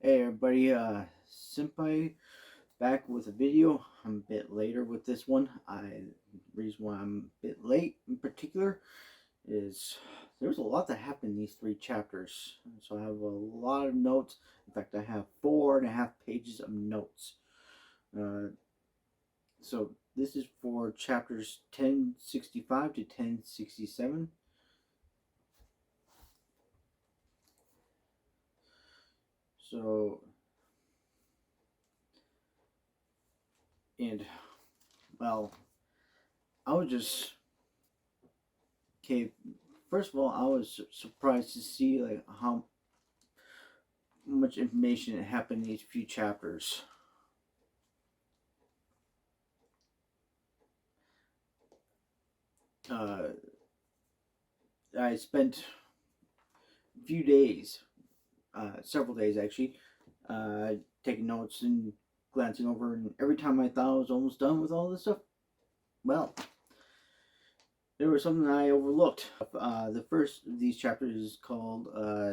Hey everybody, Senpai back with a video. I'm a bit later with this one. Reason why I'm a bit late in particular is there's a lot that happened in these three chapters. So I have a lot of notes. In fact, I have 4.5 pages of notes. Uh, so this is for chapters 1065 to 1067. So, and well, I was just okay. First of all, I was surprised to see like how much information happened in these few chapters. Uh, I spent a few days, several days actually, taking notes and glancing over, and every time I thought I was almost done with all this stuff, well, there was something I overlooked. The first of these chapters is called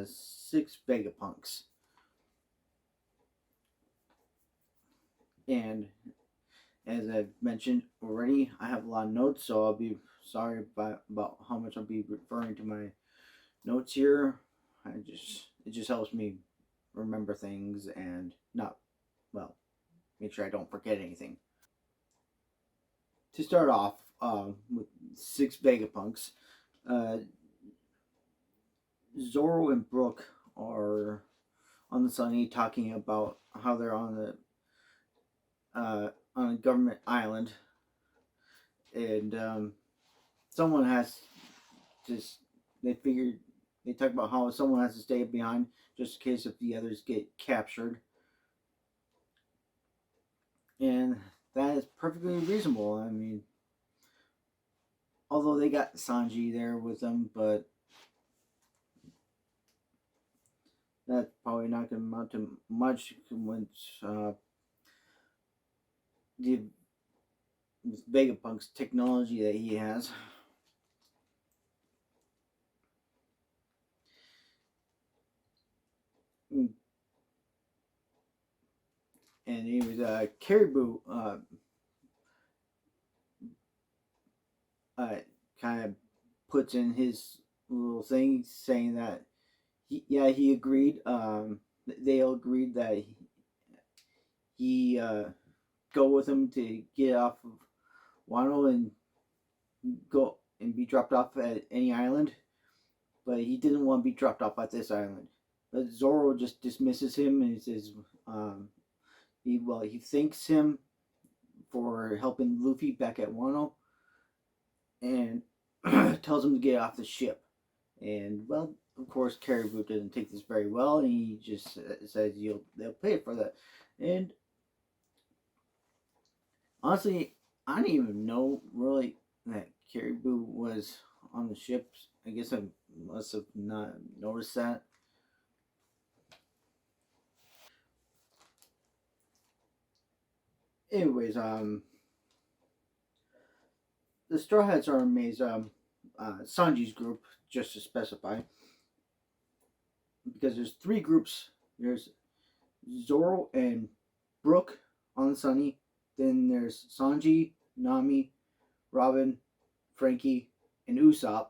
Six Vegapunks. And as I've mentioned already, I have a lot of notes, so I'll be sorry about how much I'll be referring to my notes here. It just helps me remember things and not, well, make sure I don't forget anything. To start off with Six Vegapunks, uh, Zoro and Brooke are on the Sunny talking about how they're on a government island, and someone has just they talk about how someone has to stay behind just in case if the others get captured, and that is perfectly reasonable. I mean, although they got Sanji there with them, but that's probably not going to amount to much once the Vegapunk's technology that he has. And he was Caribou kind of puts in his little thing saying that he agreed. They all agreed that he go with him to get off of Wano and go and be dropped off at any island, but he didn't want to be dropped off at this island. But Zoro just dismisses him and he says, he thanks him for helping Luffy back at Wano, and tells him to get off the ship. And well, of course, Caribou doesn't take this very well, and he just says they'll pay for that. And honestly, I didn't even know really that Caribou was on the ship. I guess I must have not noticed that. Anyways, the Straw Hats are amazed. Sanji's group, just to specify, because there's three groups. There's Zoro and Brooke on Sunny. Then there's Sanji, Nami, Robin, Frankie, and Usopp,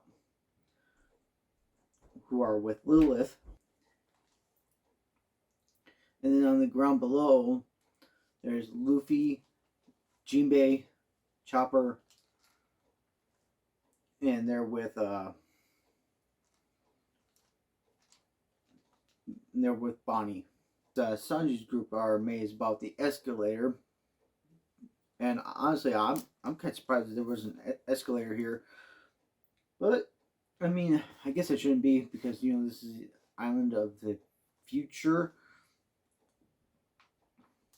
who are with Lilith. And then on the ground below, there's Luffy, Jinbei, Chopper, and they're with Bonnie. Sanji's group are amazed about the escalator, and honestly, I'm kind of surprised that there was an escalator here. But I mean, I guess it shouldn't be because this is the island of the future,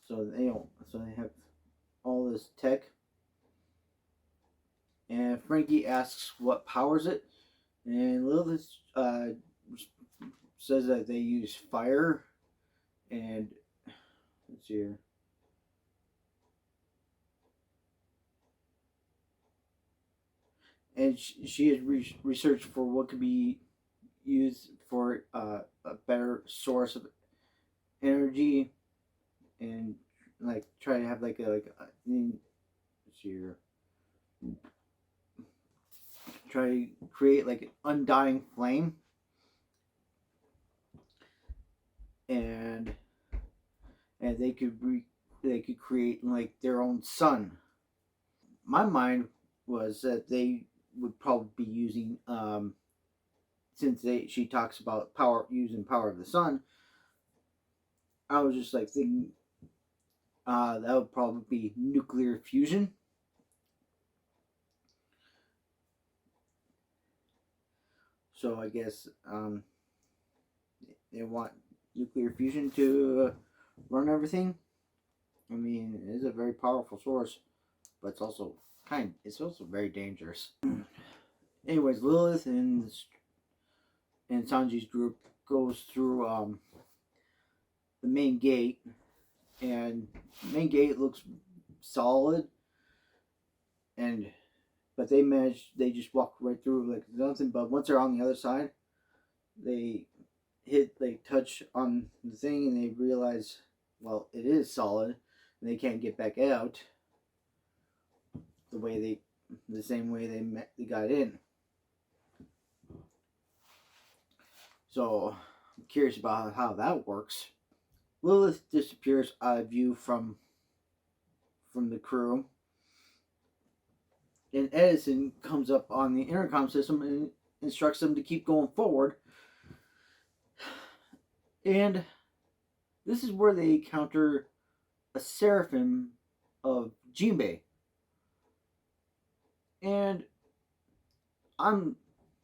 so they have all this tech. And Frankie asks what powers it, and Lilith says that they use fire. And let's see here. And she has researched for what could be used for a better source of energy and like try to have here, try to create like an undying flame, and they could create like their own sun. My mind was that they would probably be using since she talks about power of the sun. I was just like thinking that would probably be nuclear fusion. So I guess they want nuclear fusion to run everything. I mean, it is a very powerful source, but it's also very dangerous. Anyways, Lilith and Sanji's group goes through the main gate, and the main gate looks solid, and but they just walk right through like nothing. But once they're on the other side, they touch on the thing, and they realize, well, it is solid, and they can't get back out the same way they got in. So I'm curious about how that works. Lilith disappears out of view from the crew, and Edison comes up on the intercom system and instructs them to keep going forward. And this is where they encounter a seraphim of Jinbei. And I'm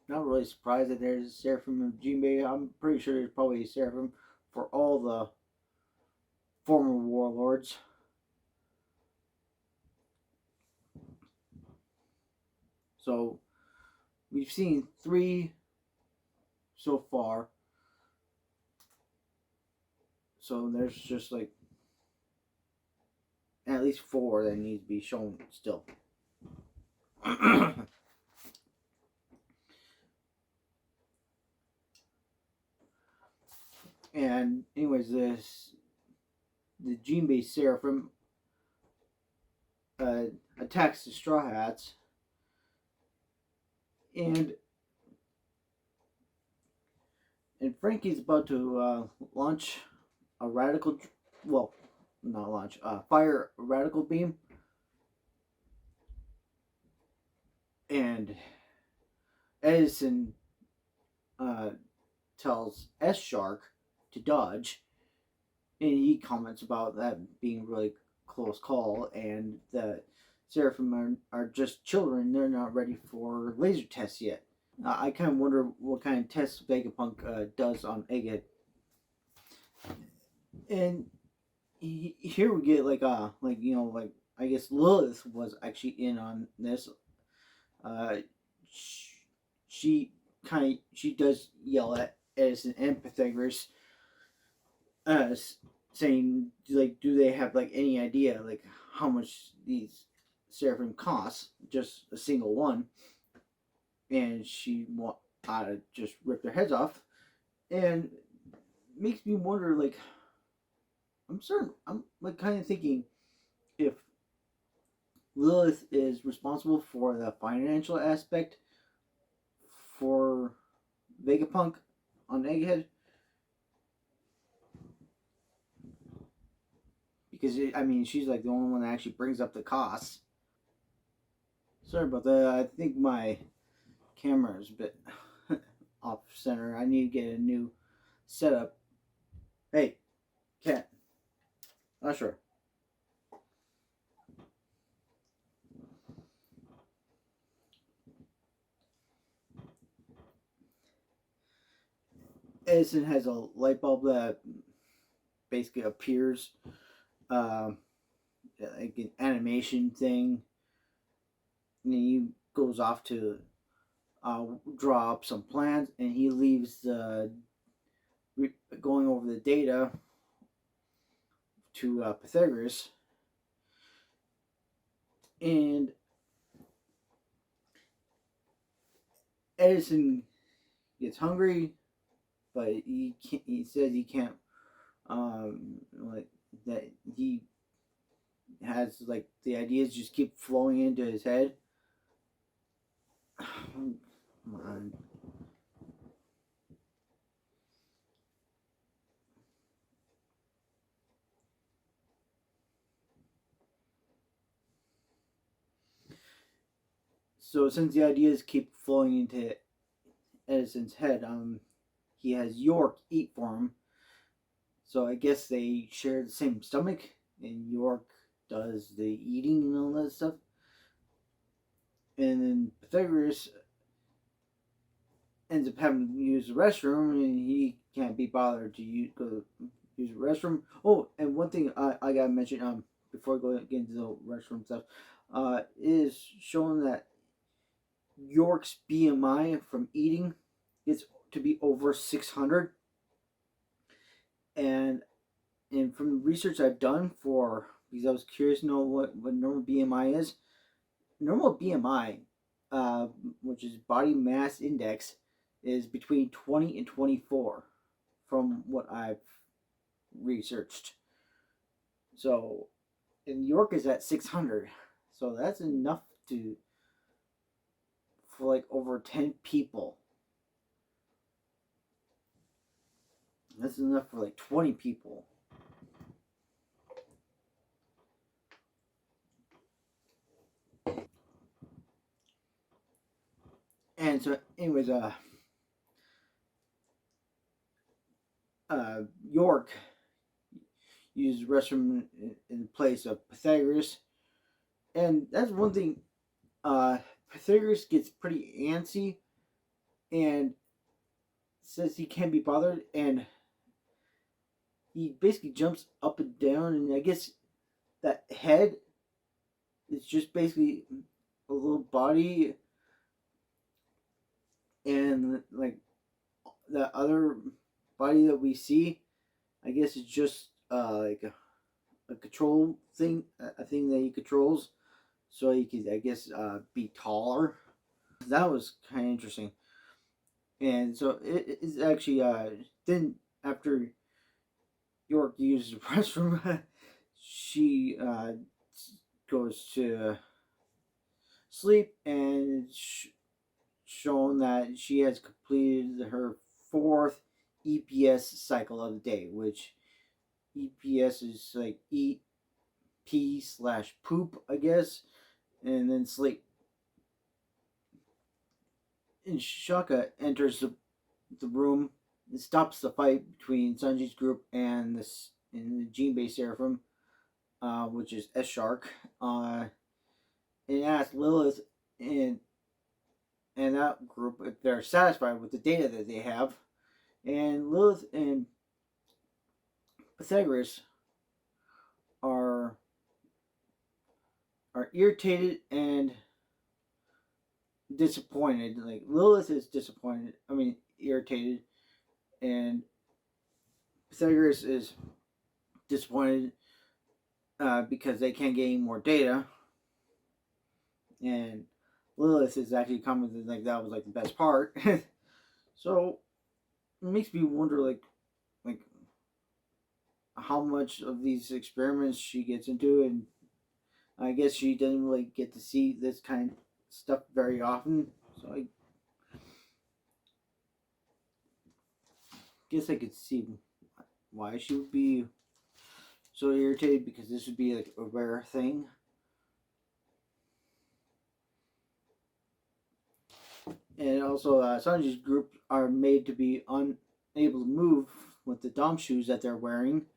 not really surprised that there's a seraphim of Jinbei. I'm pretty sure there's probably a seraphim for all the former warlords. So we've seen 3 so far. So there's just like at least 4 that need to be shown still. And anyways, the Jinbei Seraphim attacks the Straw Hats, and Frankie's about to launch a radical, well, not launch, fire a radical beam, and Edison tells S Shark to dodge, and he comments about that being a really close call, and the Seraphim are just children; they're not ready for laser tests yet. I kind of wonder what kind of tests Vegapunk does on Egghead, and here we get like I guess Lilith was actually in on this. Uh, she she does yell at Edison and Pythagoras, uh, saying like, do they have like any idea like how much these seraphim cost, just a single one? And she want to just rip their heads off, and makes me wonder like I'm like kind of thinking if Lilith is responsible for the financial aspect for Vegapunk on Egghead, because I mean she's like the only one that actually brings up the costs. Sorry about that. I think my camera is a bit off center. I need to get a new setup. Hey, cat. Not sure. Edison has a light bulb that basically appears like an animation thing, and he goes off to draw up some plans, and he leaves going over the data to Pythagoras, and Edison gets hungry, but he says he can't like that he has like the ideas just keep flowing into his head. Come on. So since the ideas keep flowing into Edison's head, he has York eat for him. So I guess they share the same stomach, and York does the eating and all that stuff. And then Pythagoras ends up having to use the restroom, and he can't be bothered to go use the restroom. Oh, and one thing I gotta mention before I get into the restroom stuff is showing that York's BMI from eating gets to be over 600, and from the research I've done for because I was curious to know what normal BMI is. Normal BMI, uh, which is body mass index, is between 20 and 24, from what I've researched. So, in New York is at 600, so that's enough to for like over 10 people. That's enough for like 20 people. And so, anyways, York used the restroom in place of Pythagoras, and that's one thing. Pythagoras gets pretty antsy and says he can't be bothered, and he basically jumps up and down, and I guess that head is just basically a little body, and like the other body that we see, I guess it's just like a control thing, a thing that he controls, so he could, I guess, be taller. That was kind of interesting, and so it's actually then after York uses the restroom, she goes to sleep, and shown that she has completed her fourth EPS cycle of the day, which EPS is like eat, pee slash poop, I guess, and then sleep. And Shaka enters the room and stops the fight between Sanji's group and the Gene Bay Seraphim, which is S Shark, and asks Lilith and that group if they're satisfied with the data that they have. And Lilith and Pythagoras are irritated and disappointed. Like Lilith is disappointed. I mean, irritated, and Pythagoras is disappointed because they can't get any more data. And Lilith is actually commenting like that was like the best part. So it makes me wonder like how much of these experiments she gets into, and I guess she doesn't really get to see this kind of stuff very often. So I guess I could see why she would be so irritated, because this would be like a rare thing. And also, Sanji's group are made to be unable to move with the Dom shoes that they're wearing.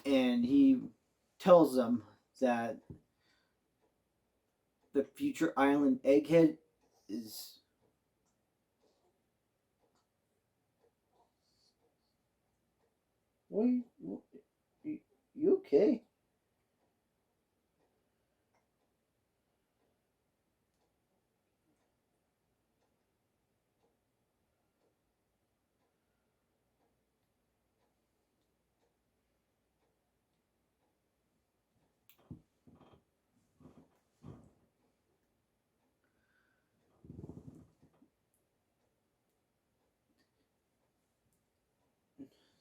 And he tells them that the future island Egghead is. What? You okay?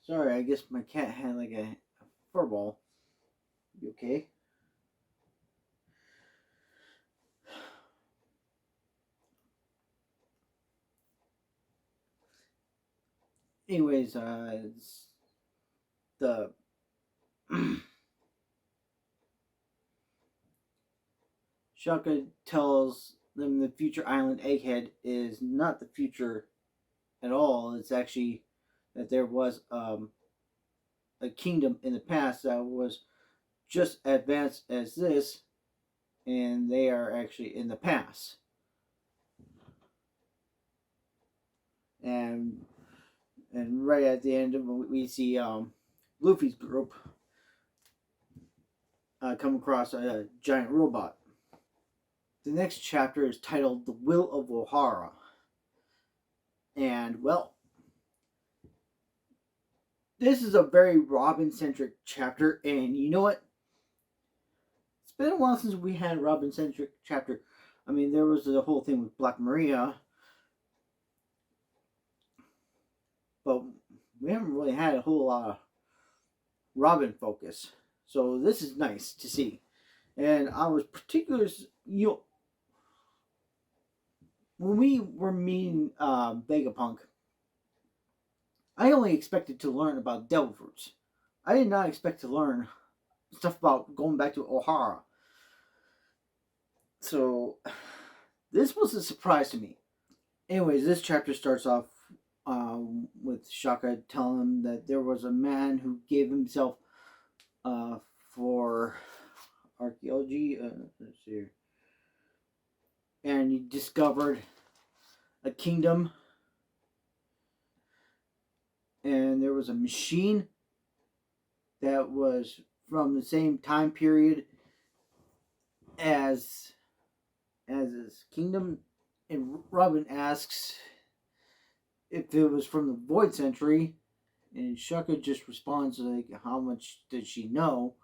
Sorry, I guess my cat had like a fur ball. You okay? Anyways, the Shaka tells them the future island Egghead is not the future at all. It's actually that there was a kingdom in the past that was just advanced as this, and they are actually in the past. And right at the end, we see Luffy's group come across a giant robot. The next chapter is titled "The Will of Ohara," and well, this is a very Robin centric chapter. And you know what? It's been a while since we had a Robin centric chapter. I mean, there was the whole thing with Black Maria, but we haven't really had a whole lot of Robin focus. So this is nice to see. And I was particularly, you know, when we were meeting Vegapunk, I only expected to learn about devil fruits. I did not expect to learn stuff about going back to Ohara. So this was a surprise to me. Anyways, this chapter starts off with Shaka telling him that there was a man who gave himself for archaeology. Let's see here. And he discovered a kingdom, and there was a machine that was from the same time period as his kingdom. And Robin asks if it was from the Void Century, and Shaka just responds like, "How much did she know?"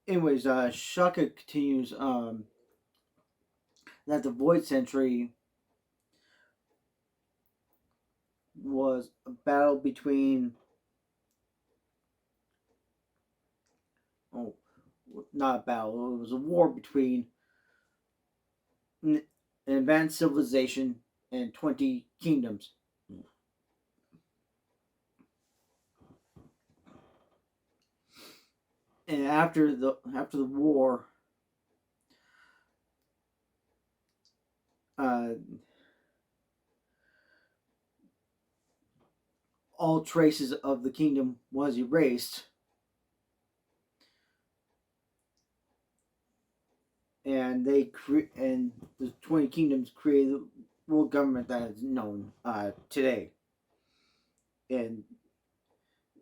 Anyways, Shaka continues that the Void Century was a battle between not a battle, it was a war between an advanced civilization and 20 kingdoms. And after the war, all traces of the kingdom was erased, and and the 20 kingdoms created the world government that is known today. And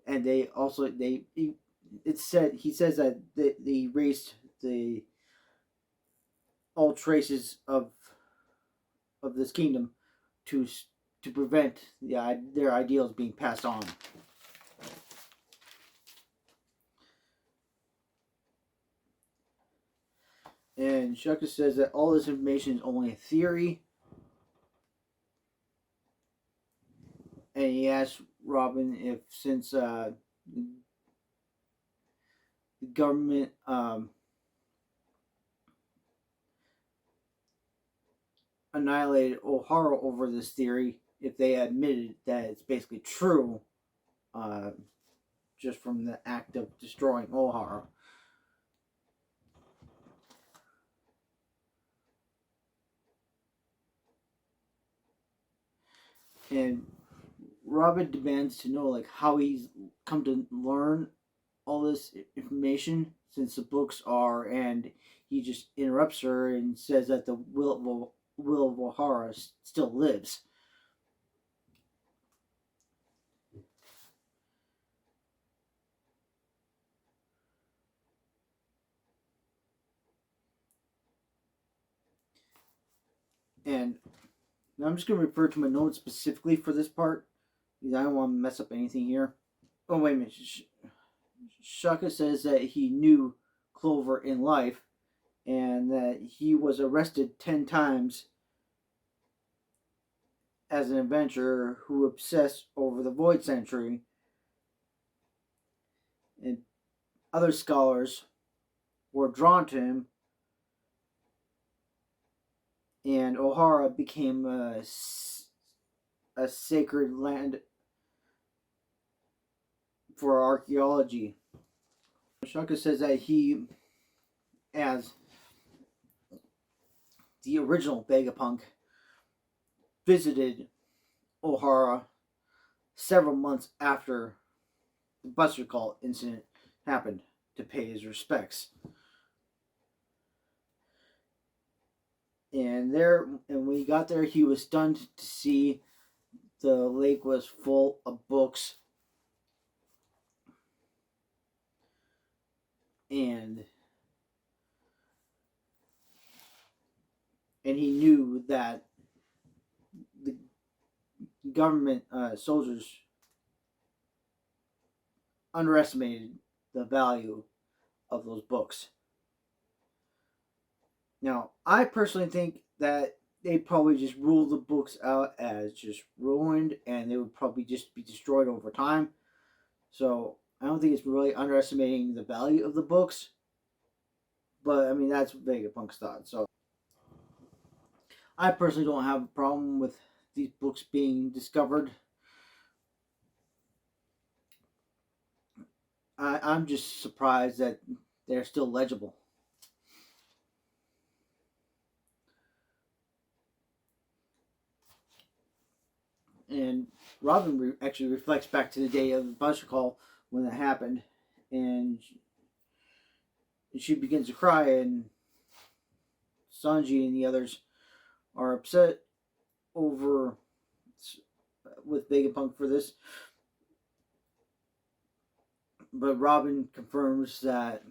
they also it said he says that they erased the all traces of this kingdom to prevent their ideals being passed on. And Shaka says that all this information is only a theory. And he asks Robin if, since the government annihilated Ohara over this theory, if they admitted that it's basically true, just from the act of destroying Ohara. And Robin demands to know like how he's come to learn all this information since the books are, and he just interrupts her and says that the will of Ohara still lives. And now I'm just going to refer to my notes specifically for this part because I don't want to mess up anything here. Oh, wait a minute. Shaka says that he knew Clover in life and that he was arrested 10 times as an adventurer who obsessed over the Void Century, and other scholars were drawn to him, and Ohara became a sacred land for archaeology. Shaka says that he, as the original Vegapunk, visited Ohara several months after the Buster Call incident happened to pay his respects. And when he got there, he was stunned to see the lake was full of books, and he knew that the government soldiers underestimated the value of those books. Now, I personally think that they probably just ruled the books out as just ruined, and they would probably just be destroyed over time. So I don't think it's really underestimating the value of the books. But I mean, that's Vegapunk's thought. So I personally don't have a problem with these books being discovered. I'm just surprised that they're still legible. And Robin actually reflects back to the day of the Buster Call when that happened, and she begins to cry, and Sanji and the others are upset over with Vegapunk for this. But Robin confirms that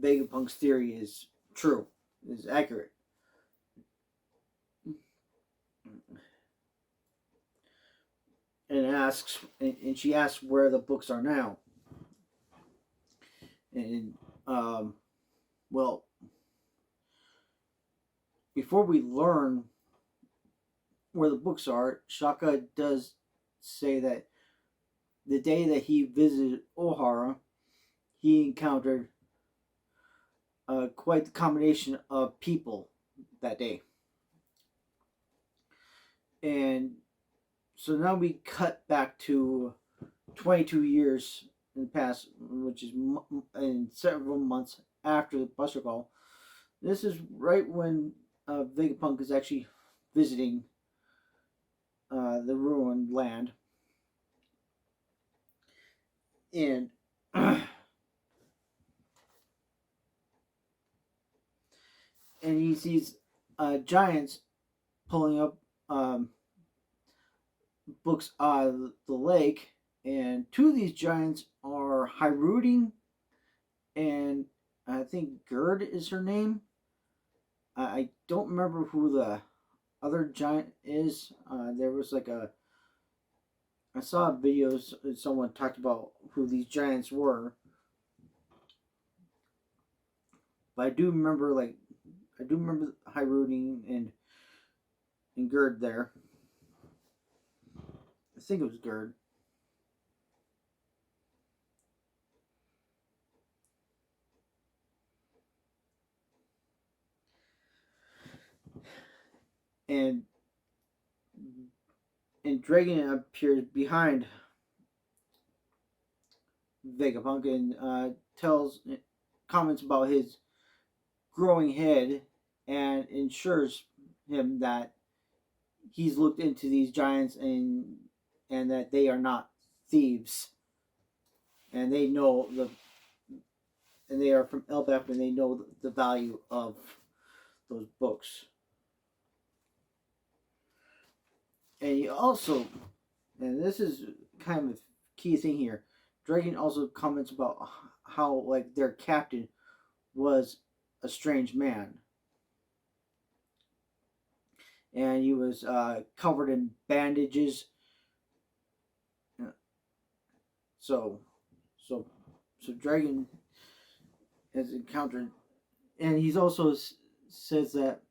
Vegapunk's theory is true, is accurate. And she asks where the books are now. And well, before we learn where the books are, Shaka does say that the day that he visited Ohara, he encountered quite the combination of people that day. And so now we cut back to 22 years in the past, which is in several months after the Buster Call. This is right when Vegapunk is actually visiting the ruined land. And and he sees giants pulling up books out of the lake, and two of these giants are Hyruding, and I think Gerd is her name. I don't remember who the other giant is. There was like I saw videos, someone talked about who these giants were. But I do remember Hyruding and Gerd there. I think it was Gerd. And Dragon appears behind Vegapunk and comments about his growing head, and ensures him that he's looked into these giants and that they are not thieves, and they know and they are from Elbap, and they know the value of those books. And he also, and this is kind of a key thing here, Dragon also comments about how like their captain was a strange man, and he was covered in bandages. So Dragon has encountered And he's also says that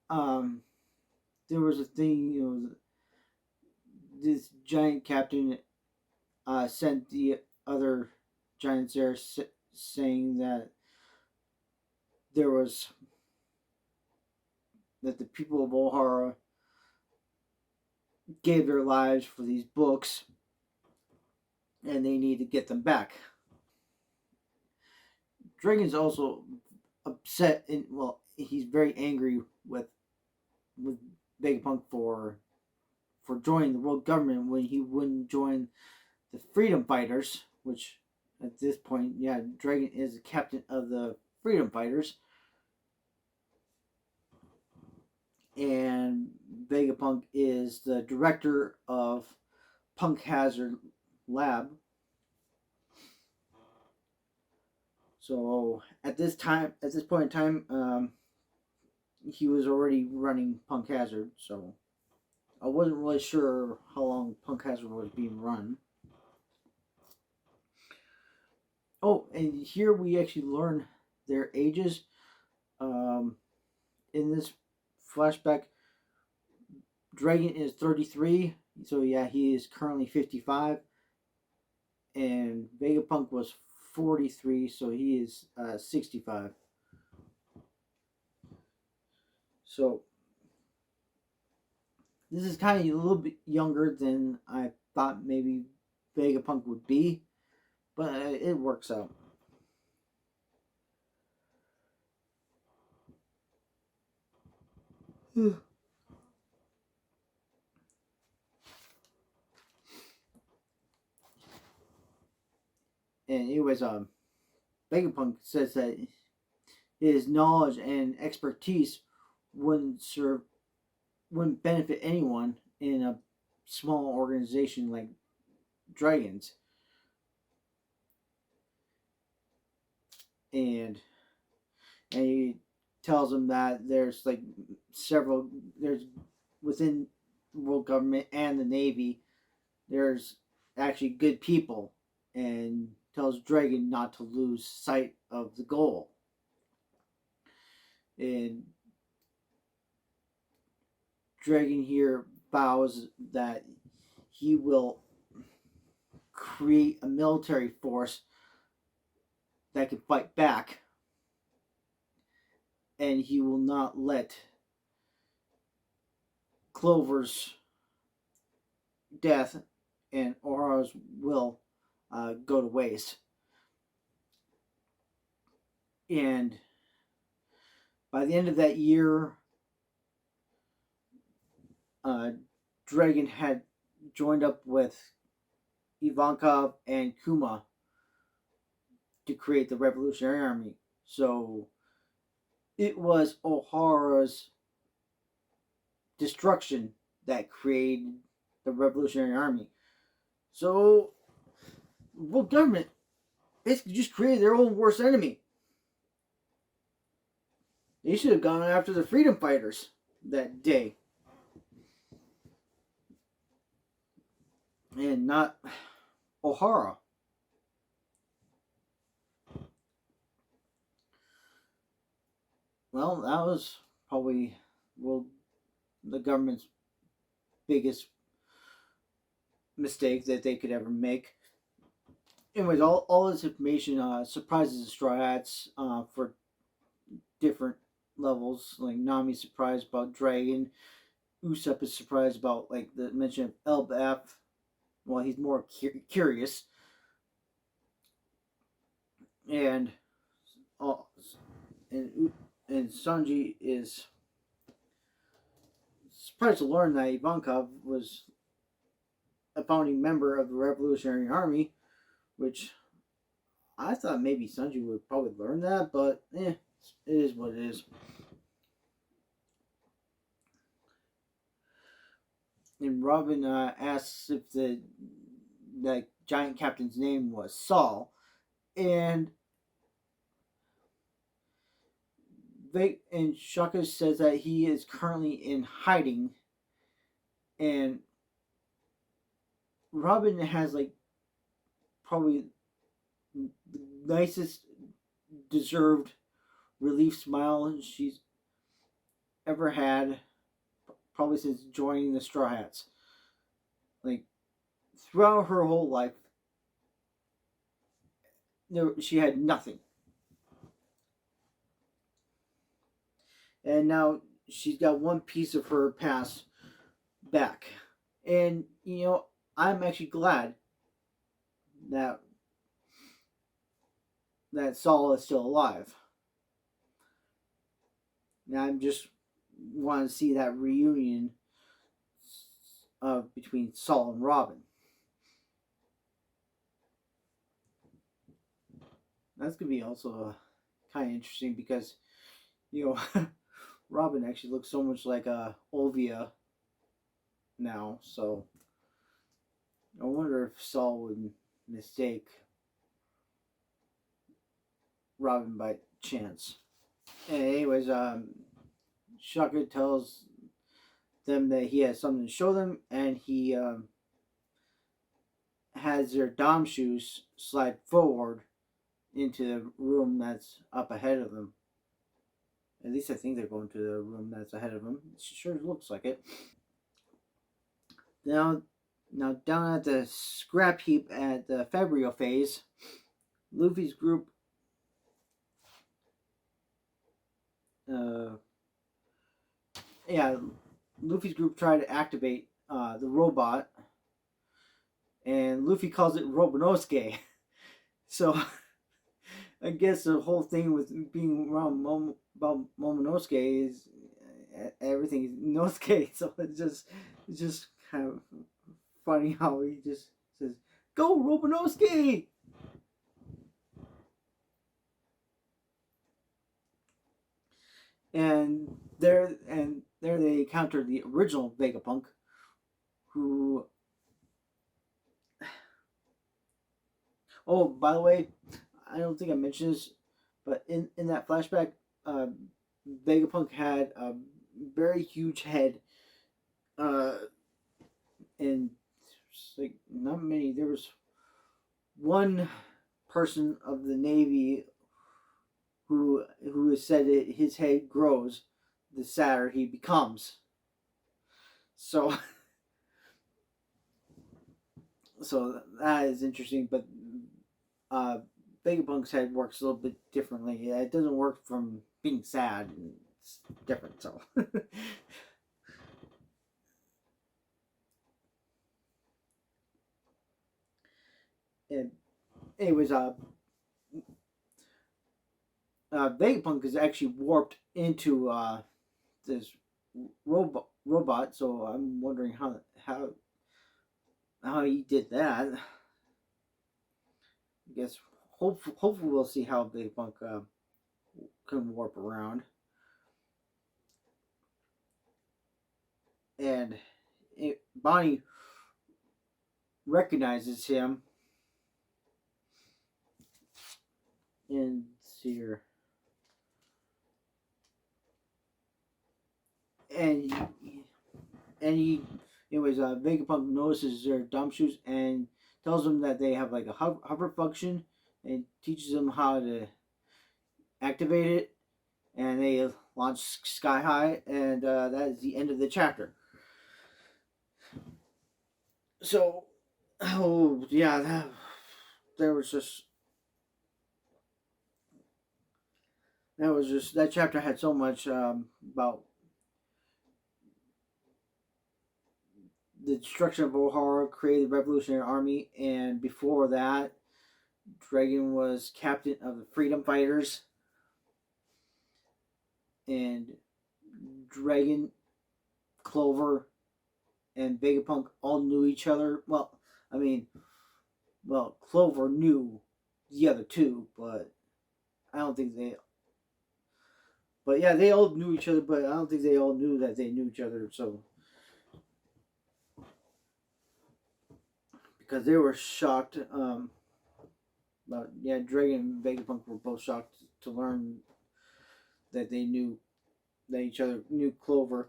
um, there was a thing, this giant captain sent the other giants there saying that there was that the people of Ohara gave their lives for these books and they need to get them back. Dragon's also upset and he's very angry with Vegapunk for joining the world government when he wouldn't join the freedom fighters, which at this point, yeah, Dragon is the captain of the freedom fighters, and Vegapunk is the director of Punk Hazard Lab. So at this point in time, he was already running Punk Hazard. So I wasn't really sure how long Punk Hazard was being run. Oh, and here we actually learn their ages. Um, in this flashback, Dragon is 33, so yeah, he is currently 55, and Vegapunk was 43, so he is 65. So this is kind of a little bit younger than I thought maybe Vegapunk would be, but it works out. And anyways, Vegapunk says that his knowledge and expertise wouldn't serve wouldn't benefit anyone in a small organization like Dragons. And he tells him that there's like there's within the world government and the Navy, there's actually good people, and tells Dragon not to lose sight of the goal. And Dragon here vows that he will create a military force that can fight back, and he will not let Clover's death and Ohara's will go to waste. And by the end of that year, Dragon had joined up with Ivankov and Kuma to create the Revolutionary Army. So it was Ohara's destruction that created the Revolutionary Army. So, world government basically just created their own worst enemy. They should have gone after the freedom fighters that day. And not Ohara. Well, that was probably the government's biggest mistake that they could ever make. Anyways, all this information surprises the Straw Hats for different levels. Like Nami's surprised about Dragon. Usopp is surprised about like the mention of Elbaf. Well, he's more curious. And uh, and Sanji is surprised to learn that Ivankov was a founding member of the Revolutionary Army, which I thought maybe Sanji would probably learn that, but it is what it is. And Robin asks if the giant captain's name was Saul, and Shaka says that he is currently in hiding, and Robin has like probably the nicest deserved relief smile she's ever had, probably since joining the Straw Hats. Like throughout her whole life, she had nothing, and now she's got one piece of her past back. And I'm actually glad that Saul is still alive. Now I'm just want to see that reunion between Saul and Robin. That's gonna be also kind of interesting because Robin actually looks so much like Olvia now. So I wonder if Saul would mistake Robin by chance. And anyways, Shaka tells them that he has something to show them, and he has their dom shoes slide forward into the room that's up ahead of them. At least I think they're going to the room that's ahead of them. It sure looks like it. Now down at the scrap heap at the Fabrio phase, Luffy's group Luffy's group tried to activate the robot, and Luffy calls it Robonosuke. So I guess the whole thing with being around about Momonosuke is everything is Nosuke. So it's just kind of funny how he just says, "Go Robonosuke!" And there they encountered the original Vegapunk, who. Oh, by the way, I don't think I mentioned this, but in that flashback, Vegapunk had a very huge head, and like not many. There was one person of the Navy who has said that his head grows the sadder he becomes. So that is interesting, but Vegapunk's head works a little bit differently. It doesn't work from being sad. It's different. So and anyways, Vegapunk is actually warped into this robot. So I'm wondering how he did that. I guess hopefully we'll see how Vegapunk can warp around. And Bonnie recognizes him and see her. And he anyways, Vegapunk notices their dump shoes and tells them that they have like a hover function and teaches them how to activate it, and they launch sky high, and that is the end of the chapter. So, oh yeah, there was just that chapter had so much about the destruction of Ohara, created the Revolutionary Army, and before that, Dragon was captain of the Freedom Fighters, and Dragon, Clover, and Vegapunk all knew each other. Well, I mean, Clover knew the other two, but I don't think they. But yeah, they all knew each other, but I don't think they all knew that they knew each other. So because they were shocked. But yeah, Dragon and Vegapunk were both shocked to learn that they knew that each other knew Clover.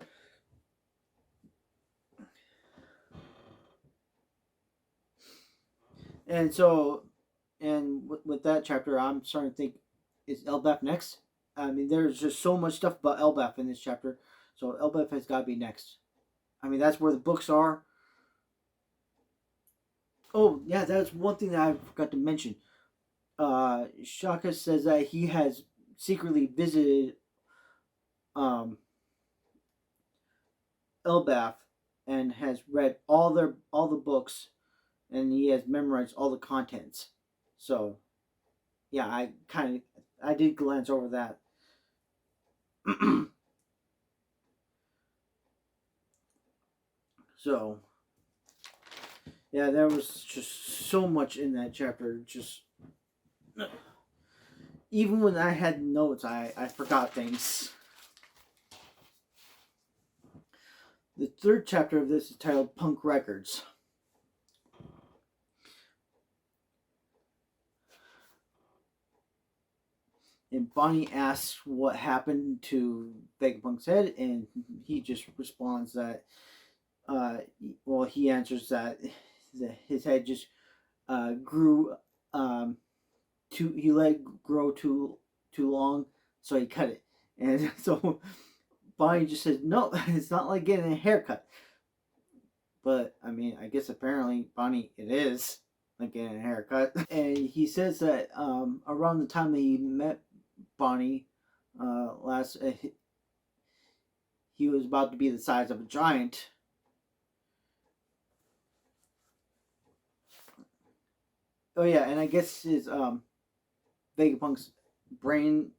And so, and with that chapter, I'm starting to think, is Elbaf next? I mean, there's just so much stuff about Elbaf in this chapter, so Elbaf has got to be next. I mean, that's where the books are. Oh yeah, that's one thing that I forgot to mention. Shaka says that he has secretly visited um, Elbaf and has read all the books, and he has memorized all the contents. So yeah, I did glance over that. So yeah, there was just so much in that chapter. Just even when I had notes, I forgot things. The third chapter of this is titled Punk Records. And Bonnie asks what happened to Vegapunk's head, and he just responds that, well, he answers that his head just grew he let it grow too long, so he cut it. And so Bonnie just says, no, it's not like getting a haircut. But I mean, I guess apparently Bonnie, it is like getting a haircut. And he says that around the time that he met Bonnie last, he was about to be the size of a giant. Oh yeah, and I guess his Vegapunk's brain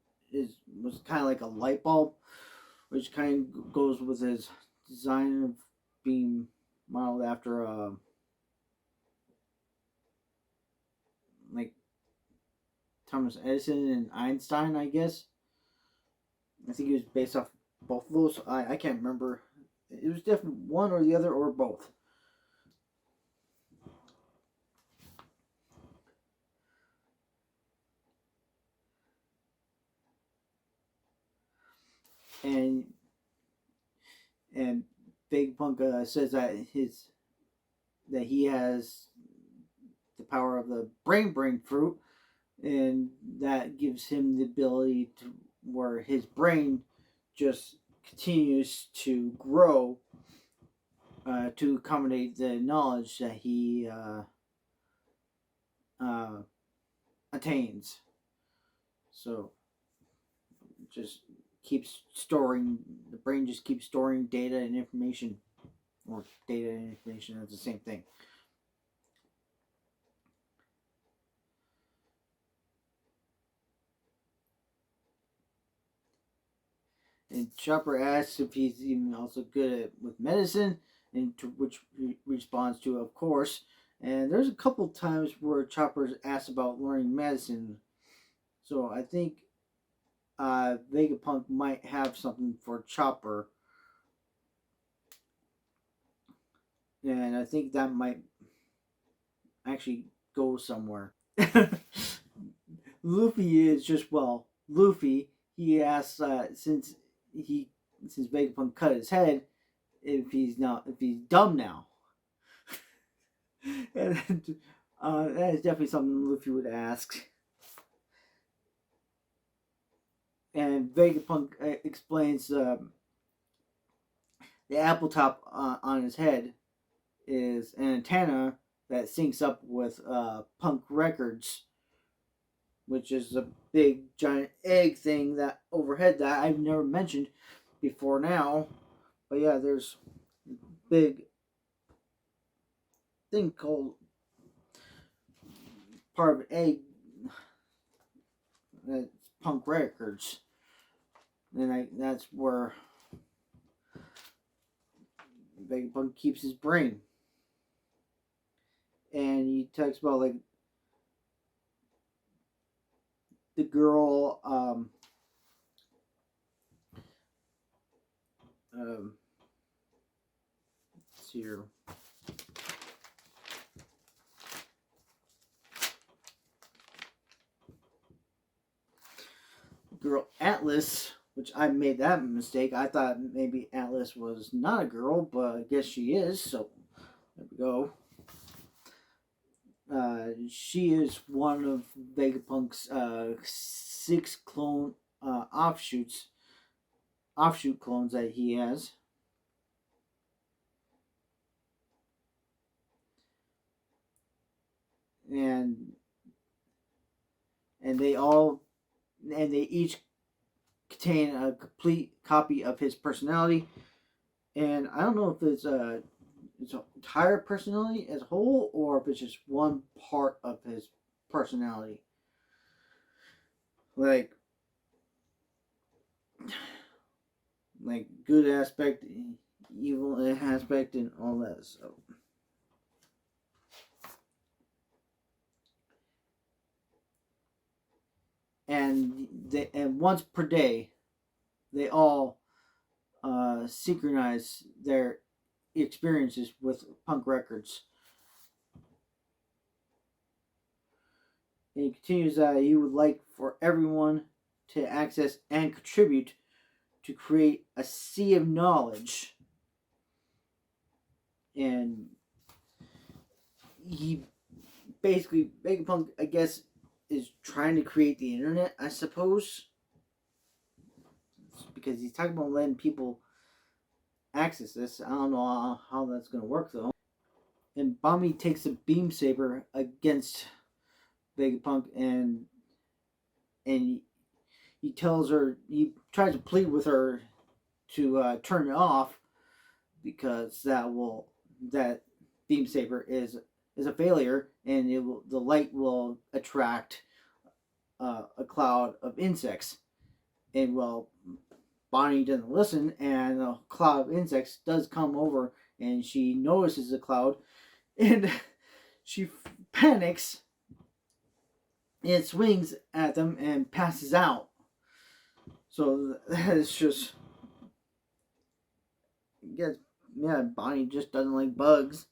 was kind of like a light bulb, which kind of goes with his design of being modeled after like Thomas Edison and Einstein, I guess. I think he was based off both of those. I can't remember. It was definitely one or the other or both. And and Vegapunk says that he has the power of the brain fruit, and that gives him the ability to where his brain just continues to grow to accommodate the knowledge that he uh, attains. So just keeps storing the brain just keeps storing data and information, or data and information is the same thing. And Chopper asks if he's even also good at with medicine, and to which he responds to, of course. And there's a couple times where Chopper's asked about learning medicine, so I think Vegapunk might have something for Chopper, and I think that might actually go somewhere. Luffy is just Luffy. He asks he since Vegapunk cut his head if he's dumb now. And that is definitely something Luffy would ask. And Vegapunk explains the apple top on his head is an antenna that syncs up with Punk Records, which is a big giant egg thing that overhead that I've never mentioned before now. But yeah, there's a big thing called part of an egg that's Punk Records. And that's where Vegapunk keeps his brain. And he talks about like the girl let's see here. Girl Atlas, which I made that mistake. I thought maybe Atlas was not a girl, but I guess she is. So there we go. She is one of Vegapunk's 6 clone offshoot clones that he has, and and they all and they each contain a complete copy of his personality. And I don't know if it's his entire personality as a whole, or if it's just one part of his personality. Like good aspect, evil aspect, and all that. So, and once per day, they all synchronize their experiences with punk records. And he continues that he would like for everyone to access and contribute to create a sea of knowledge. And he basically, Vegapunk, I guess, is trying to create the internet, I suppose. Because he's talking about letting people access this. I don't know how that's going to work, though. And Bami takes a beam saber against Vegapunk, and he tells her, he tries to plead with her to turn it off, because that beam saber is a failure, and the light will attract a cloud of insects. And well, Bonnie doesn't listen, and a cloud of insects does come over, and she notices the cloud, and she panics and swings at them and passes out. So that is just, yeah, Bonnie just doesn't like bugs.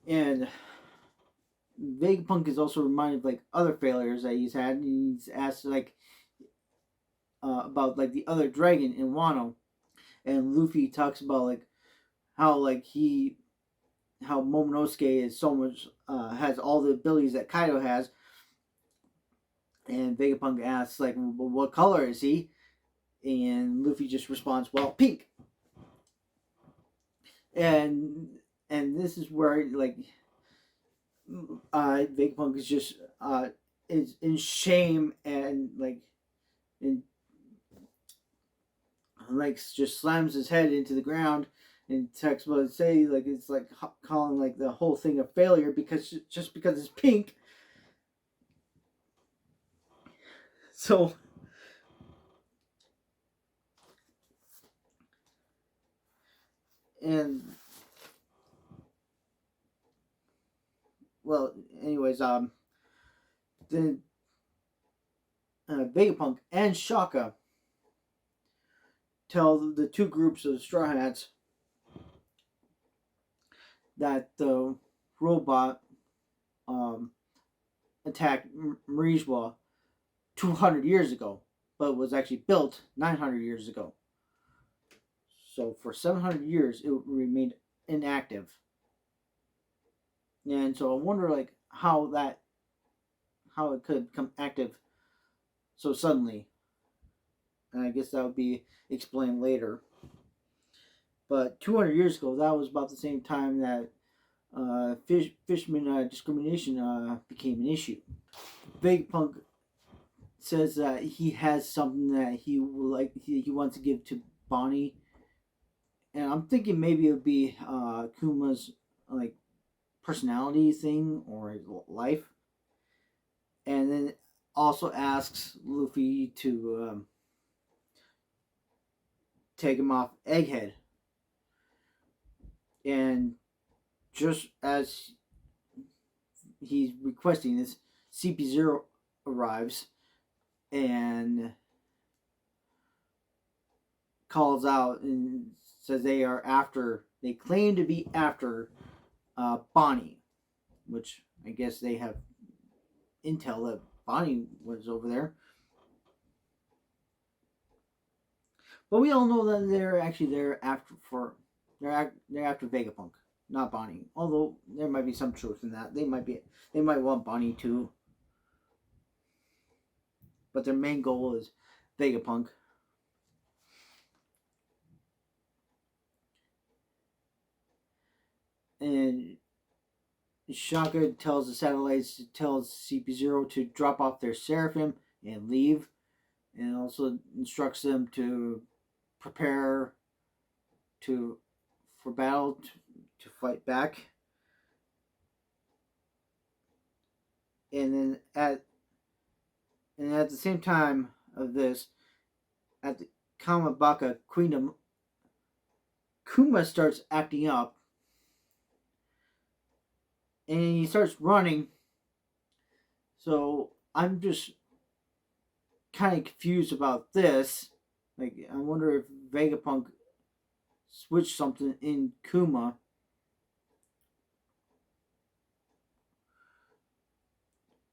And Vegapunk is also reminded of like other failures that he's had. He's asked like about like the other dragon in Wano, and Luffy talks about like how Momonosuke is so much has all the abilities that Kaido has, and Vegapunk asks like, well, what color is he? And Luffy just responds, well, pink. And this is where like Vegapunk is just is in shame, and just slams his head into the ground, and talks about say like it's like calling like the whole thing a failure because just because it's pink. So and well, anyways, then Vegapunk and Shaka tell the two groups of Straw Hats that the robot attacked Marijwa 200 years ago, but was actually built 900 years ago. So for 700 years, it remained inactive. And so I wonder, like, how it could become active so suddenly. And I guess that would be explained later. But 200 years ago, that was about the same time that fisherman discrimination became an issue. Vegapunk says that he has something that he will like. He wants to give to Bonnie, and I'm thinking maybe it would be Kuma's like personality thing or his life, and then also asks Luffy to take him off Egghead, and just as he's requesting this, CP0 arrives and calls out and says they claim to be after Bonnie, which I guess they have intel that Bonnie was over there. But we all know that they're actually there after Vegapunk. not Bonnie. Although there might be some truth in that. They might want Bonnie too. But their main goal is Vegapunk. And Shaka tells the satellites, tells CP0 to drop off their Seraphim and leave, and also instructs them to prepare for battle to fight back. And then at the same time of this, at the Kamabaka Kingdom, Kuma starts acting up, and he starts running. So I'm just kind of confused about this. Like, I wonder if Vegapunk switched something in Kuma.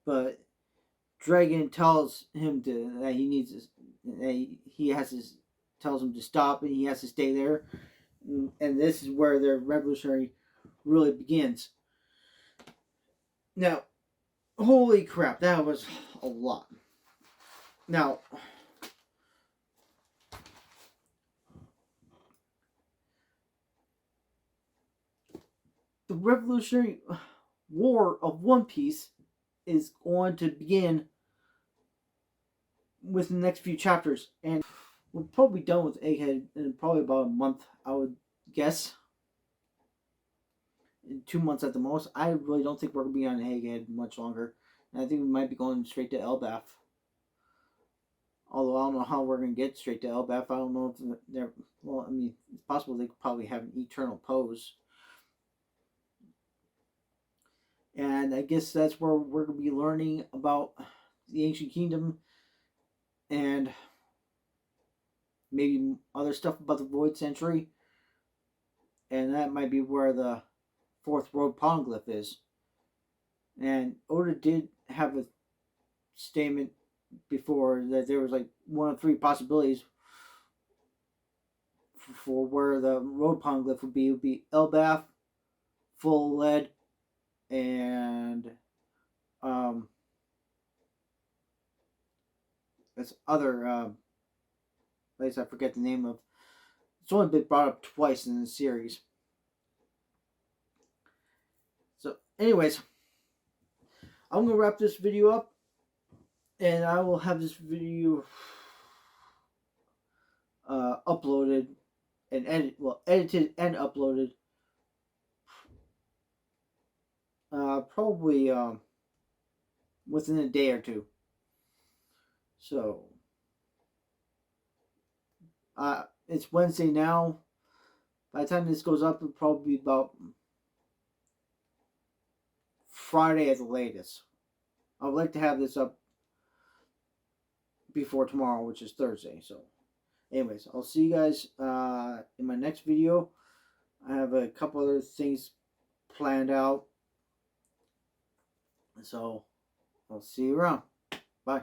But Dragon tells him that he needs to, that he has to, tells him to stop, and he has to stay there. And this is where their revolutionary really begins. Now, holy crap, that was a lot. Now, the Revolutionary War of One Piece is going to begin within the next few chapters, and we're probably done with Egghead in probably about a month, I would guess. In 2 months at the most. I really don't think we're going to be on Egghead much longer. And I think we might be going straight to Elbaf. Although I don't know how we're going to get straight to Elbaf. I don't know if they're... Well, I mean, it's possible they could probably have an eternal pose. And I guess that's where we're going to be learning about the Ancient Kingdom and maybe other stuff about the Void Century. And that might be where the fourth road poneglyph is. And Oda did have a statement before that there was like one of three possibilities for where the road poneglyph would be. It would be Elbaf, Full Lead, and this other place I forget the name of. It's only been brought up twice in the series. So, anyways, I'm gonna wrap this video up, and I will have this video uploaded and edited and uploaded probably within a day or two. So it's Wednesday now. By the time this goes up, it'll probably be about Friday at the latest. I would like to have this up before tomorrow, which is Thursday. So, anyways, I'll see you guys in my next video. I have a couple other things planned out. So, I'll see you around. Bye.